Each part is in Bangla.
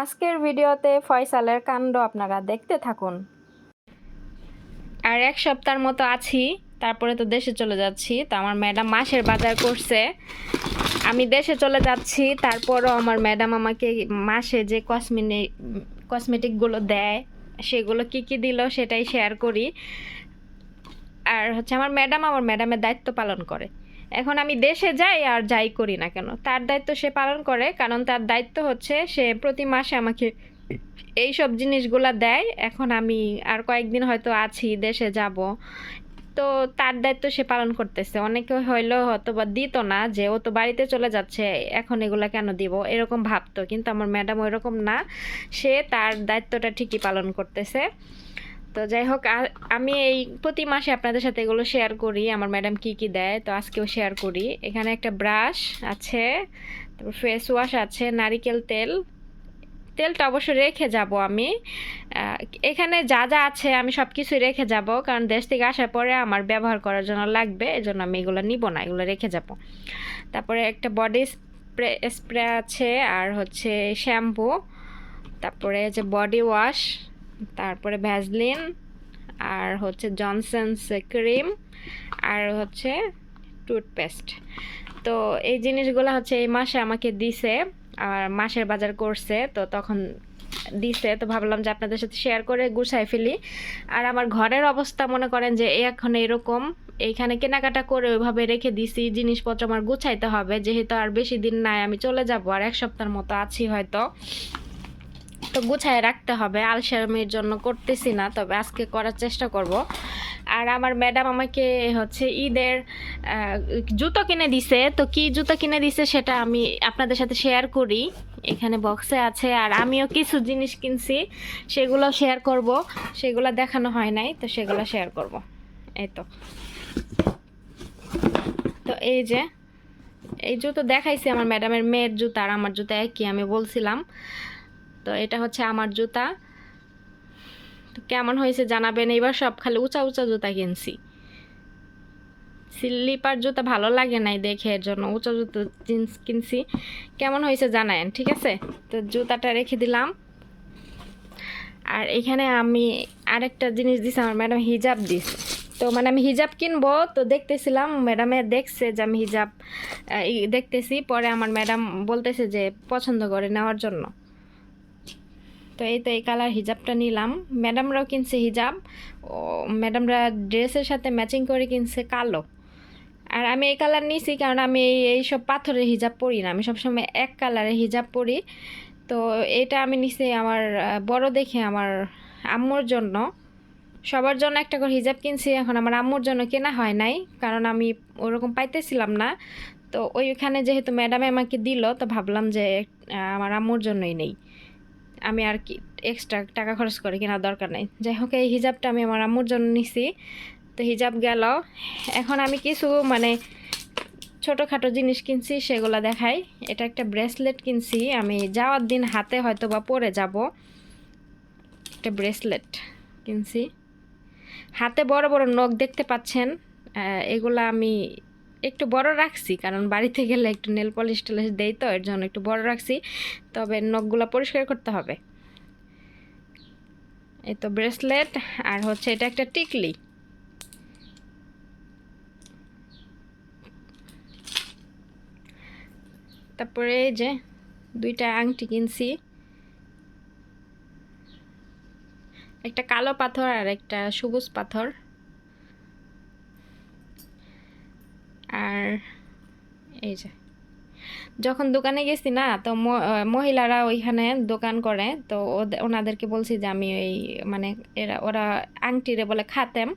আজকের ভিডিওতে ফয়সালের কাণ্ড আপনারা দেখতে থাকুন। আর এক সপ্তাহের মতো আছি, তারপরে তো দেশে চলে যাচ্ছি। তো আমার ম্যাডাম মাসের বাজার করছে, আমি দেশে চলে যাচ্ছি। তারপরও আমার ম্যাডাম আমাকে মাসে যে কসমেটিকগুলো দেয়, সেগুলো কি কি দিল সেটাই শেয়ার করি। আর হচ্ছে আমার ম্যাডামের দায়িত্ব পালন করে। এখন আমি দেশে যাই আর যাই করি না কেন, তার দায়িত্ব সে পালন করে, কারণ তার দায়িত্ব হচ্ছে সে প্রতি মাসে আমাকে এই সব জিনিসগুলা দেয়। এখন আমি আর কয়েকদিন হয়তো আছি, দেশে যাব, তো তার দায়িত্ব সে পালন করতেছে। অনেকে হয়তো বা দিত না, যে ও তো বাড়িতে চলে যাচ্ছে, এখন এগুলা কেন দিব, এরকম ভাবতো। কিন্তু আমার ম্যাডাম ওইরকম না, সে তার দায়িত্বটা ঠিকই পালন করতেছে। তো যাই হোক, আমি এই প্রতি মাসে আপনাদের সাথে এগুলো শেয়ার করি, আমার ম্যাডাম কি কি দেয়। তো আজকেও শেয়ার করি। এখানে একটা ব্রাশ আছে, তারপর ফেস ওয়াশ আছে, নারিকেল তেলটা অবশ্য রেখে যাব আমি। এখানে যা যা আছে আমি সব কিছুই রেখে যাব, কারণ দেশ থেকে আসার পরে আমার ব্যবহার করার জন্য লাগবে, এজন্য আমি এগুলো নিব না, এগুলো রেখে যাব। তারপরে একটা বডি স্প্রে আছে, আর হচ্ছে শ্যাম্পু, তারপরে যে বডি ওয়াশ, তারপরে ভ্যাসলিন, আর হচ্ছে জনসন্স ক্রিম, আর হচ্ছে টুথপেস্ট। তো এই জিনিসগুলো হচ্ছে এই মাসে আমাকে দিছে, আর মাসের বাজার করছে, তো তখন দিছে, তো ভাবলাম যে আপনাদের সাথে শেয়ার করে গুছাই ফেলি। আর আমার ঘরের অবস্থা মনে করেন যে এখন এরকম, এইখানে কেনাকাটা করে ওইভাবে রেখে দিছি। জিনিসপত্র আমার গুছাইতে হবে, যেহেতু আর বেশি দিন নাই, আমি চলে যাব, আর এক সপ্তাহের মতো আছি হয়তো, তো গুছায় রাখতে হবে। আলসেমির জন্য করতেছি না, তবে আজকে করার চেষ্টা করব। আর আমার ম্যাডাম আমাকে হচ্ছে ঈদের জুতো কিনে দিছে, তো কি জুতো কিনে দিছে সেটা আমি আপনাদের সাথে শেয়ার করি, এখানে বক্সে আছে। আর আমিও কিছু জিনিস কিনছি, সেগুলো শেয়ার করব, সেগুলো দেখানো হয় নাই, তো সেগুলো শেয়ার করব। এই তো এই যে এই জুতো দেখাইছি, আমার ম্যাডামের মেয়ের জুতা আর আমার জুতা একই, আমি বলছিলাম। তো এটা হচ্ছে আমার জুতা। তো কেমন হয়েছে জানাবেন। এবার সব খালি উঁচা উঁচা জুতা কিনছি, স্লিপার জুতা ভালো লাগে নাই দেখে, এর জন্য উঁচা জুতো জিন্স কিনছি। কেমন হয়েছে জানায়েন, ঠিক আছে? তো জুতাটা রেখে দিলাম। আর এখানে আমি আরেকটা জিনিস দিছি, আমার ম্যাডাম হিজাব দিস। তো মানে আমি হিজাব কিনবো, তো দেখতেছিলাম, ম্যাডামে দেখছে যে আমি হিজাব দেখতেছি, পরে আমার ম্যাডাম বলতেছে যে পছন্দ করে নেওয়ার জন্য। তো এই কালার হিজাবটা নিলাম। ম্যাডামরাও কিনছে হিজাব, ও ম্যাডামরা ড্রেসের সাথে ম্যাচিং করে কিনছে কালো। আর আমি এই কালার নিয়েছি কারণ আমি এইসব পাথরের হিজাব পরি না, আমি সবসময় এক কালারের হিজাব পরি। তো এটা আমি নিছি আমার বড় দেখে আমার আম্মুর জন্য। সবার জন্য একটা করে হিজাব কিনছি, এখন আমার আম্মুর জন্য কেনা হয় নাই, কারণ আমি ওরকম পাইতেছিলাম না। তো ওইখানে যেহেতু ম্যাডামে আমাকে দিল, তো ভাবলাম যে আমার আম্মুর জন্যই নেই, আমি আর কি এক্সট্রা টাকা খরচ করে কেনার দরকার নেই। যাই হোক, এই হিজাবটা আমি আমার আম্মুর জন্য নিছি। তো হিজাব গেল, এখন আমি কিছু মানে ছোটোখাটো জিনিস কিনছি, সেগুলো দেখাই। এটা একটা ব্রেসলেট কিনছি, আমি যাওয়ার দিন হাতে হয়তো বা পরে যাব। একটা ব্রেসলেট কিনছি, হাতে বড় বড় নখ দেখতে পাচ্ছেন। এগুলা আমি একটু বড় রাখছি, কারণ বাড়িতে গেলে একটু নেল পলিশ টলিশ দেই, তো এর জন্য একটু বড় রাখছি, তবে নখগুলো পরিষ্কার করতে হবে। এই তো ব্রেসলেট, আর হচ্ছে এটা একটা টিকলি। তারপরে এই যে দুইটা আংটি কিনছি, একটা কালো পাথর আর একটা সবুজ পাথর। আর এই যে যখন দোকানে গেছি না, তো মহিলারা ওইখানে দোকান করে, তো ওনাদেরকে বলছি যে আমি ওই মানে ওরা আংটিরে বলে খাতেম,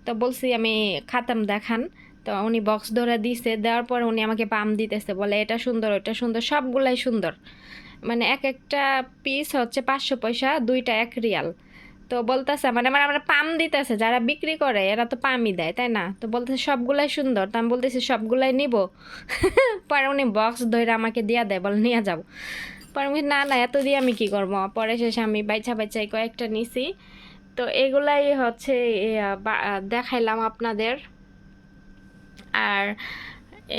তো বলছি আমি খাতাম দেখান। তো উনি বক্স ধরে দিছে, দেওয়ার পর উনি আমাকে পাম দিতেছে, বলে এটা সুন্দর ওটা সুন্দর, সবগুলাই সুন্দর। মানে এক একটা পিস হচ্ছে 500 পয়সা, দুইটা 1 রিয়াল। তো বলতেছে মানে মানে আমরা পাম দিতেছে, যারা বিক্রি করে এরা তো পামই দেয়, তাই না? তো বলতেছে সবগুলাই সুন্দর, তো আমি বলতেছি সবগুলাই নিব। পরে উনি বক্স ধরে আমাকে দিয়া দেয়, বলে নিয়ে যাবো। পরে আমি না না, এত দিয়ে আমি কি করবো। পরে শেষে আমি বাইচা বাইচাই কয়েকটা নিছি। তো এগুলাই হচ্ছে দেখাইলাম আপনাদের। আর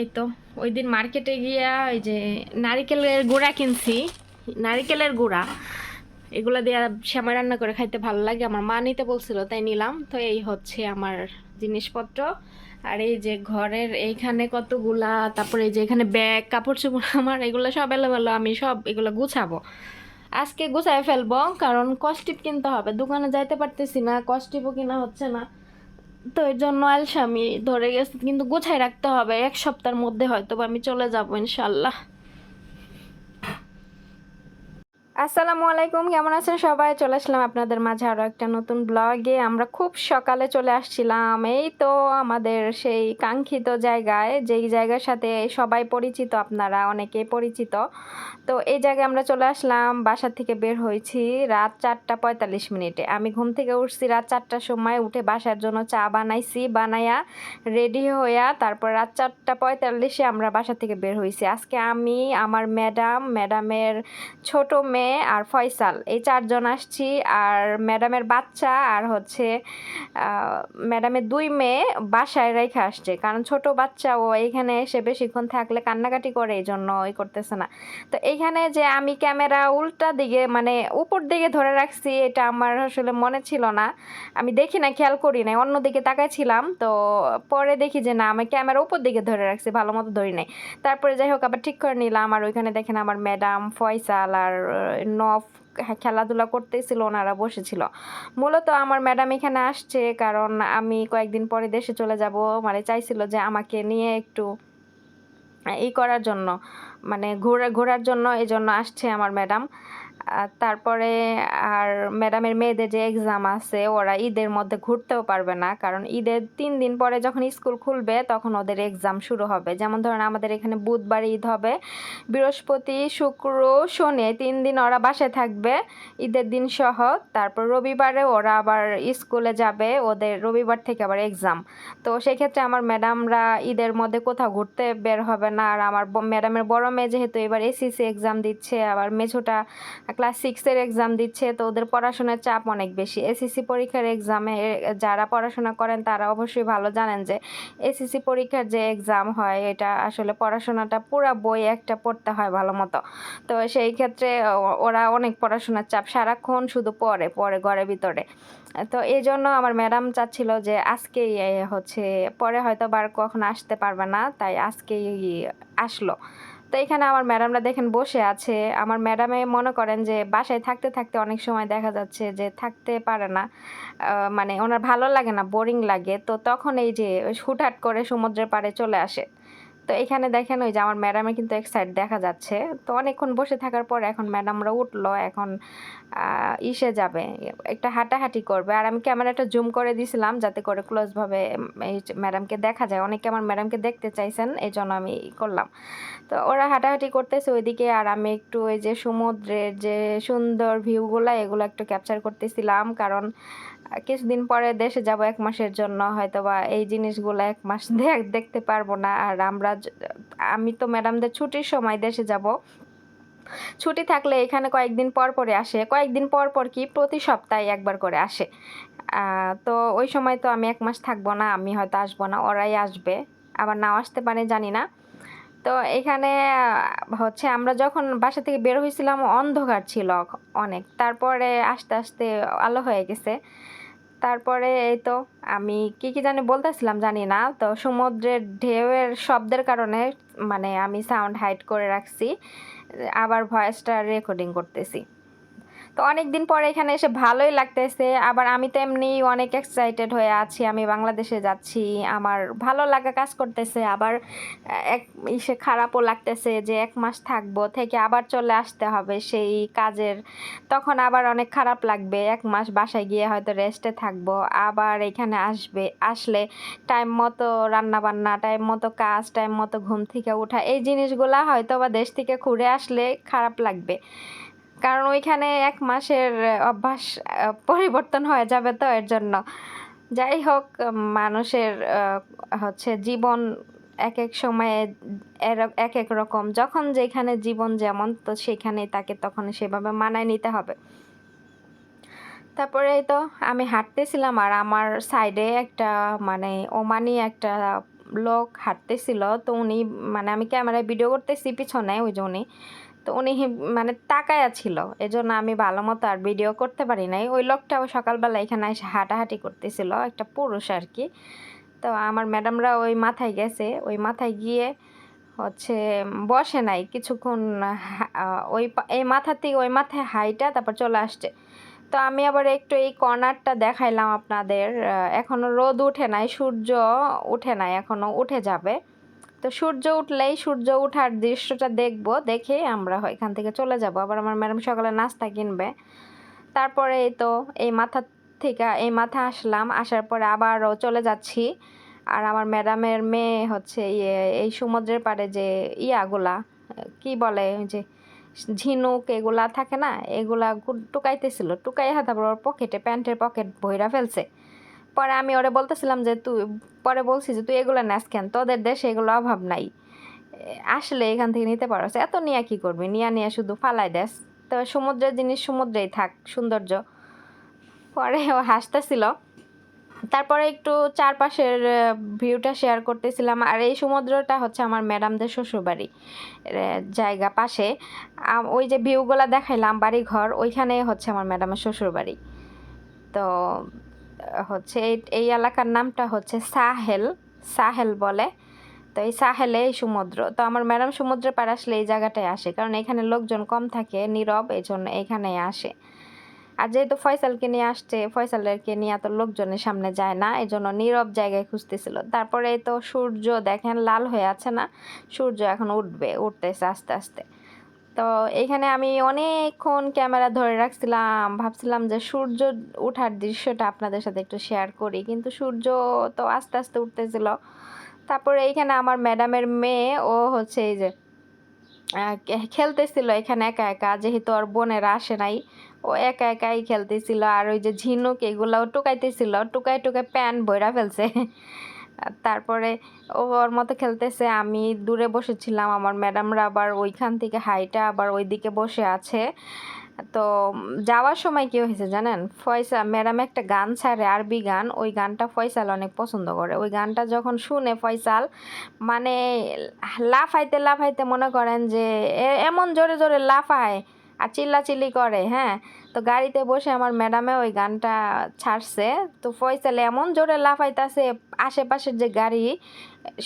এই তো ওই দিন মার্কেটে গিয়া ওই যে নারিকেলের গুঁড়া কিনছি, নারিকেলের গুঁড়া। এগুলো দিয়ে সেমাই রান্না করে খাইতে ভালো লাগে, আমার মা নিতে বলছিল তাই নিলাম। তো এই হচ্ছে আমার জিনিসপত্র। আর এই যে ঘরের এইখানে কতগুলা, তারপরে এই যে এখানে ব্যাগ, কাপড় চোপড় আমার এগুলো সব এলোমেলো, আমি সব এগুলো গুছাবো, আজকে গুছাই ফেলবো। কারণ কস্টিপ কিনতে হবে, দোকানে যাইতে পারতেছি না, কস্টিপও কিনা হচ্ছে না। তো এর জন্য আলসামি ধরে গেছে, কিন্তু গুছাই রাখতে হবে, 1 সপ্তাহের মধ্যে হয়তো আমি চলে যাবো ইনশাল্লাহ। আসসালামু আলাইকুম, কেমন আছেন সবাই? চলে আসলাম আপনাদের মাঝে আরও একটা নতুন ব্লগে। আমরা খুব সকালে চলে আসছিলাম, এই তো আমাদের সেই কাঙ্ক্ষিত জায়গায়, যেই জায়গার সাথে সবাই পরিচিত, আপনারা অনেকেই পরিচিত। তো এই জায়গায় আমরা চলে আসলাম, বাসা থেকে বের হয়েছি রাত 4:45। আমি ঘুম থেকে উঠছি রাত 4টার সময়, উঠে বাসার জন্য চা বানাইছি, বানাইয়া রেডি হইয়া তারপর রাত 4:45 আমরা বাসা থেকে বের হয়েছি। আজকে আমি, আমার ম্যাডামের ছোট মেয়ে আর ফয়সাল, এই 4জন আসছি। আর ম্যাডামের বাচ্চা আর হচ্ছে ম্যাডামের 2 মেয়ে বাসায় রেখে আসছে, কারণ ছোট বাচ্চা ও এইখানে এসে বেশিক্ষণ থাকলে কান্নাকাটি করে, এই জন্য ওই করতেছে না। তো এইখানে যে আমি ক্যামেরা উল্টা দিকে মানে উপর দিকে ধরে রাখছি, এটা আমার আসলে মনে ছিল না, আমি দেখি না, খেয়াল করি নাই, অন্যদিকে তাকাইছিলাম। তো পরে দেখি যে না, আমি ক্যামেরা উপর দিকে ধরে রাখছি, ভালো মতো ধরি নাই। তারপরে যাই হোক আবার ঠিক করে নিলাম। আর ওইখানে দেখেন আমার ম্যাডাম, ফয়সাল আর নফ খেলাধুলা করতেছিল, ওনারা বসেছিল। মূলত আমার ম্যাডাম এখানে আসছে কারণ আমি কয়েকদিন পরে দেশে চলে যাব, মানে চাইছিল যে আমাকে নিয়ে একটু করার জন্য, মানে ঘোরার জন্য, এই জন্য আসছে আমার ম্যাডাম। তারপরে আর ম্যাডামের মেয়েদের যে এক্সাম আছে, ওরা ঈদের মধ্যে ঘুরতেও পারবে না, কারণ ঈদের 3 দিন পরে যখন স্কুল খুলবে তখন ওদের এক্সাম শুরু হবে। যেমন ধরেন আমাদের এখানে বুধবার ঈদ হবে, বৃহস্পতি, শুক্র, শনি, 3 দিন ওরা বাসায় থাকবে ঈদের দিন সহ। তারপর রবিবারে ওরা আবার স্কুলে যাবে, ওদের রবিবার থেকে আবার এক্সাম। তো সেই ক্ষেত্রে আমার ম্যাডামরা ঈদের মধ্যে কোথাও ঘুরতে বের হবে না। আর আমার ম্যাডামের বড় মেয়ে যেহেতু এবার এসএসসি এক্সাম দিচ্ছে, আবার মেছোটা ক্লাস 6-এর এক্সাম দিচ্ছে, তো ওদের পড়াশোনার চাপ অনেক বেশি। এসএসসি পরীক্ষার এক্সামে যারা পড়াশোনা করেন তারা অবশ্যই ভালো জানেন যে এসএসসি পরীক্ষার যে এক্সাম হয়, এটা আসলে পড়াশোনাটা পুরা বই একটা পড়তে হয় ভালো মতো। তো সেই ক্ষেত্রে ওরা অনেক পড়াশোনার চাপ, সারাক্ষণ শুধু পড়ে পড়ে ঘরের ভিতরে। তো এই জন্য আমার ম্যাডাম চাচ্ছিল যে আজকেই হচ্ছে, পরে হয়তো বার কখন আসতে পারবে না, তাই আজকেই আসলো। তো এখানে আমার ম্যাডামরা দেখেন বসে আছে। আমার ম্যাডামে মনে করেন যে বাসায় থাকতে থাকতে অনেক সময় দেখা যাচ্ছে যে থাকতে পারে না, মানে ওনার ভালো লাগে না, বোরিং লাগে, তো তখন এই যে হুটহাট করে সমুদ্রের পাড়ে চলে আসে। তো এখানে দেখেন ওই যে আমার ম্যাডামে কিন্তু এক সাইড দেখা যাচ্ছে। তো অনেকক্ষণ বসে থাকার পর এখন ম্যাডামরা উঠলো, এখন ইসে যাবে, একটা হাঁটাহাঁটি করবে। আর আমি ক্যামেরাটা জুম করে দিয়েছিলাম যাতে করে ক্লোজভাবে এই ম্যাডামকে দেখা যায়, অনেকে আমার ম্যাডামকে দেখতে চাইছেন, এই জন্য আমি করলাম। তো ওরা হাঁটাহাঁটি করতেছে ওইদিকে, আর আমি একটু ওই যে সমুদ্রের যে সুন্দর ভিউগুলো এগুলো একটু ক্যাপচার করতেছিলাম, কারণ কিছুদিন পরে দেশে যাব 1 মাসের জন্য, হয়তো বা এই জিনিসগুলো 1 মাস দেখতে পারবো না। আর আমি তো ম্যাডামদের ছুটির সময় দেশে যাব, ছুটি থাকলে এখানে কয়েকদিন পর পরে আসে, কয়েকদিন পর পর কি প্রতি সপ্তাহে একবার করে আসে। তো ওই সময় তো আমি 1 মাস থাকবো না, আমি হয়তো আসবো না, ওরাই আসবে, আবার নাও আসতে পারে জানি না। তো এখানে হচ্ছে আমরা যখন বাসা থেকে বের হয়েছিলাম অন্ধকার ছিল অনেক, তারপরে আস্তে আস্তে আলো হয়ে গেছে। তারপরে এই তো আমি কি কি জানি বলতেছিলাম জানি না, তো সমুদ্রের ঢেউয়ের শব্দের কারণে মানে আমি সাউন্ড হাইড করে রাখছি, আবার ভয়েসটা রেকর্ডিং করতেছি। তো অনেক দিন পরে এখানে এসে ভালোই লাগতেছে। আবার আমি তো এমনি অনেক এক্সাইটেড হয়ে আছি, আমি বাংলাদেশে যাচ্ছি, আমার ভালো লাগা কাজ করতেছে। আবার এক খারাপও লাগতেছে যে 1 মাস থাকবো, থেকে আবার চলে আসতে হবে সেই কাজের, তখন আবার অনেক খারাপ লাগবে। 1 মাস বাসায় গিয়ে হয়তো রেস্টে থাকবো, আবার এখানে আসলে টাইম মতো রান্না বান্না, টাইম মতো কাজ, টাইম মতো ঘুম থেকে ওঠা, এই জিনিসগুলা হয়তো বা দেশ থেকে ঘুরে আসলে খারাপ লাগবে, কারণ ওইখানে 1 মাসের অভ্যাস পরিবর্তন হয়ে যাবে, তো এর জন্য। যাই হোক, মানুষের হচ্ছে জীবন এক এক সময়ে এক এক রকম, যখন যেখানে জীবন যেমন, তো সেখানেই তাকে তখন সেভাবে মানায় নিতে হবে। তারপরে এই তো আমি হাঁটতেছিলাম, আর আমার সাইডে একটা মানে ওমানি একটা লোক হাঁটতেছিল, তো উনি মানে আমি ক্যামেরায় ভিডিও করতেছি পিছনে, ওই যে উনি, তো উনি মানে তাকায়া ছিল, এজন্য আমি ভালো মতো আর ভিডিও করতে পারি নাই। ওই লোকটাও সকালবেলা এখানে এসে হাঁটাহাঁটি করতেছিল, একটা পুরুষ আর কি। তো আমার ম্যাডামরা ওই মাথায় গেছে, ওই মাথায় গিয়ে হচ্ছে বসে নাই কিছুক্ষণ, এই মাথা থেকে ওই মাথায় হাইটা তারপর চলে আসছে। তো আমি আবার একটু এই কর্নারটা দেখাইলাম আপনাদের। এখনো রোদ উঠে নাই, সূর্য উঠে নাই, এখনো উঠে যাবে। তো সূর্য উঠলেই সূর্য ওঠার দৃশ্যটা দেখবো, দেখে আমরা এখান থেকে চলে যাব। আবার আমার ম্যাডাম সকালে নাস্তা কিনবে। তারপরে এই তো এই মাথা থেকে এই মাথা আসলাম, আসার পরে আবারও চলে যাচ্ছি। আর আমার ম্যাডামের মেয়ে হচ্ছে এই সমুদ্রের পাড়ে যে ইয়াগুলা কি বলে, যে ঝিনুক এগুলা থাকে না, এগুলা টুকাইতেছিল, টুকাইয়া তারপর ওর পকেটে, প্যান্টের পকেট ভইরা ফেলছে। পরে আমি ওরে বলতেছিলাম যে পরে বলছি যে তুই এগুলো নেস কেন, তোদের দেশে এগুলো অভাব নাই, আসলে এখান থেকে নিতে পারো, এত নিয়ে কি করবি, নিয়ে শুধু ফালাই দেস, তো সমুদ্রের জিনিস সমুদ্রেই থাক, সৌন্দর্য। পরে ও হাসতেছিল। তারপরে একটু চারপাশের ভিউটা শেয়ার করতেছিলাম। আর এই সমুদ্রটা হচ্ছে আমার ম্যাডামদের শ্বশুরবাড়ি জায়গা পাশে। ওই যে ভিউগুলো দেখাইলাম বাড়ি ঘর, ওইখানে হচ্ছে আমার ম্যাডামের শ্বশুরবাড়ি। তো হচ্ছে এই এলাকার নামটা হচ্ছে সাহেল, সাহেল বলে। তো এই সাহেলে এই সমুদ্র। তো আমার ম্যাডাম সমুদ্রের পাড়ে আসলে এই জায়গাটায় আসে, কারণ এখানে লোকজন কম থাকে, নীরব, এই জন্য এইখানেই আসে। আর যেহেতু ফয়সালকে নিয়ে আসছে, ফয়সালেরকে নিয়ে এত লোকজনের সামনে যায় না, এই জন্য নীরব জায়গায় খুঁজতেছিল। তারপরে তো সূর্য দেখেন লাল হয়ে আছে না, সূর্য এখন উঠতেছে আস্তে আস্তে। তো এখানে আমি অনেকক্ষণ ক্যামেরা ধরে রাখছিলাম, ভাবছিলাম যে সূর্য ওঠার দৃশ্যটা আপনাদের সাথে একটু শেয়ার করি, কিন্তু সূর্য তো আস্তে আস্তে উঠতেছিল। তারপরে এইখানে আমার ম্যাডামের মেয়ে, ও হচ্ছে এই যে খেলতেছিল এখানে একা একা, যেহেতু ওর বোনেরা আসে নাই, ও একা একাই খেলতেছিল। আর ওই যে ঝিনুক এগুলাও টুকাইতেছিল, টুকাই প্যান্ট বইরা ফেলছে। তারপরে ও ওর মতো খেলতেছে, আমি দূরে বসেছিলাম, আমার ম্যাডামরা আবার ওইখান থেকে হাইটা আবার ওইদিকে বসে আছে। তো যাওয়ার সময় কি হয়েছে জানেন, ফয়সাল ম্যাডাম একটা গান ছাড়ে, আরবি গান, ওই গানটা ফয়সাল অনেক পছন্দ করে। ওই গানটা যখন শুনে ফয়সাল মানে লাফাইতে লাফাইতে, মনে করেন যে এমন জোরে জোরে লাফায় আর চিল্লাচিল্লি করে। হ্যাঁ, তো গাড়িতে বসে আমার ম্যাডামে ওই গানটা ছাড়ছে, তো ফয়সাল এমন জোরে লাফাইতেছে, আশেপাশের যে গাড়ি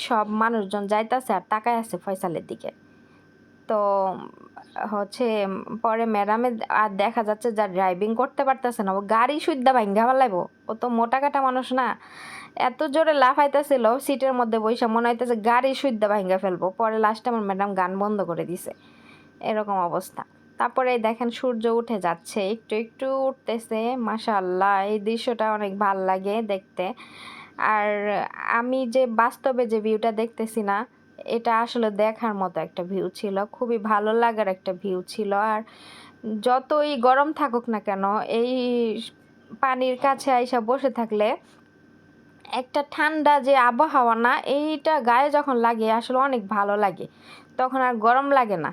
সব মানুষজন যাইতাছে আর তাকায় আছে ফয়সালের দিকে। তো হচ্ছে পরে ম্যাডামে আর দেখা যাচ্ছে যা ড্রাইভিং করতে পারতেছে না, ও গাড়ি সুদ্ধা ভাঙ্গা ফেলাইব, ও তো মোটা কাটা মানুষ না, এত জোরে লাফাইতেছিল সিটের মধ্যে বসে, মনে হইতেছে গাড়ি সুদ্ধা ভাঙ্গা ফেলবো। পরে লাস্টে আমার ম্যাডাম গান বন্ধ করে দিছে, এরকম অবস্থা। তারপরে দেখেন সূর্য উঠে যাচ্ছে, একটু একটু উঠতেছে, মাশাআল্লাহ, এই দৃশ্যটা অনেক ভাল লাগে দেখতে। আর আমি যে বাস্তবে যে ভিউটা দেখতেছি না, এটা আসলে দেখার মতো একটা ভিউ ছিল, খুবই ভালো লাগার একটা ভিউ ছিল। আর যতই গরম থাকুক না কেন, এই পানির কাছে আইসা বসে থাকলে একটা ঠান্ডা যে আবহাওয়া না, এইটা গায়ে যখন লাগে আসলে অনেক ভালো লাগে, তখন আর গরম লাগে না।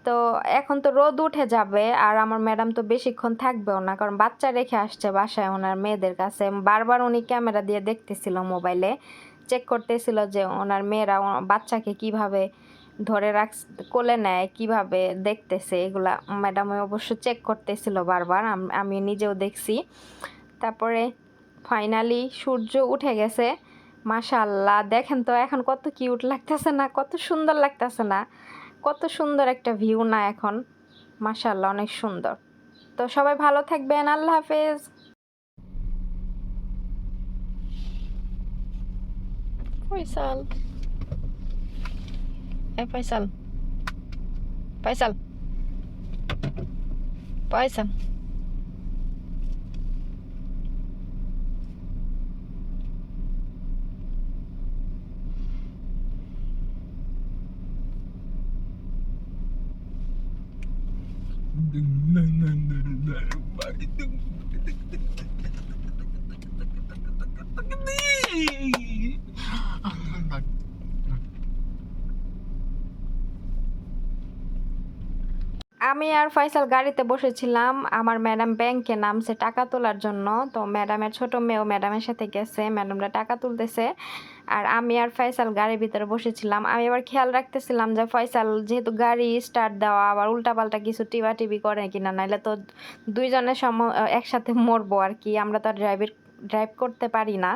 তো এখন তো রোদ উঠে যাবে, আর আমার ম্যাডাম তো বেশিক্ষণ থাকবেও না, কারণ বাচ্চা রেখে আসছে বাসায় ওনার মেয়েদের কাছে। বারবার উনি ক্যামেরা দিয়ে দেখতেছিল, মোবাইলে চেক করতেছিল যে ওনার মেয়েরা বাচ্চাকে কিভাবে ধরে কোলে নেয়, কিভাবে দেখতেছে, এগুলা ম্যাডাম অবশ্য চেক করতেছিল বারবার, আমি নিজেও দেখছি। তারপরে ফাইনালি সূর্য উঠে গেছে, মাশাআল্লাহ, দেখেন তো এখন কত কিউট লাগতেছে না, কত সুন্দর লাগতেছে না, কত সুন্দর একটা ভিউ না এখন, মাশাআল্লাহ, অনেক সুন্দর। তো সবাই ভালো থাকবেন, আল্লাহ হাফেজ। ফয়সাল, ফয়সাল, ফয়সাল, ফয়সাল। আমি আর ফয়সাল গাড়িতে বসেছিলাম, আমার ম্যাডাম ব্যাংকে নামছে টাকা তোলার জন্য। তো ম্যাডামের ছোট মেয়েও ম্যাডামের সাথে গেছে, ম্যাডামরা টাকা তুলতেছে। আর আমি আর ফয়সাল গাড়ির ভিতরে বসেছিলাম। আমি আবার খেয়াল রাখতেছিলাম যে ফয়সাল যেহেতু গাড়ি স্টার্ট দেওয়া আবার উল্টাপাল্টা কিছু টিপি করে কিনা, নাহলে তো দুইজনের একসাথে মরবো আর কি। আমরা তো আর ড্রাইভ করতে পারি না।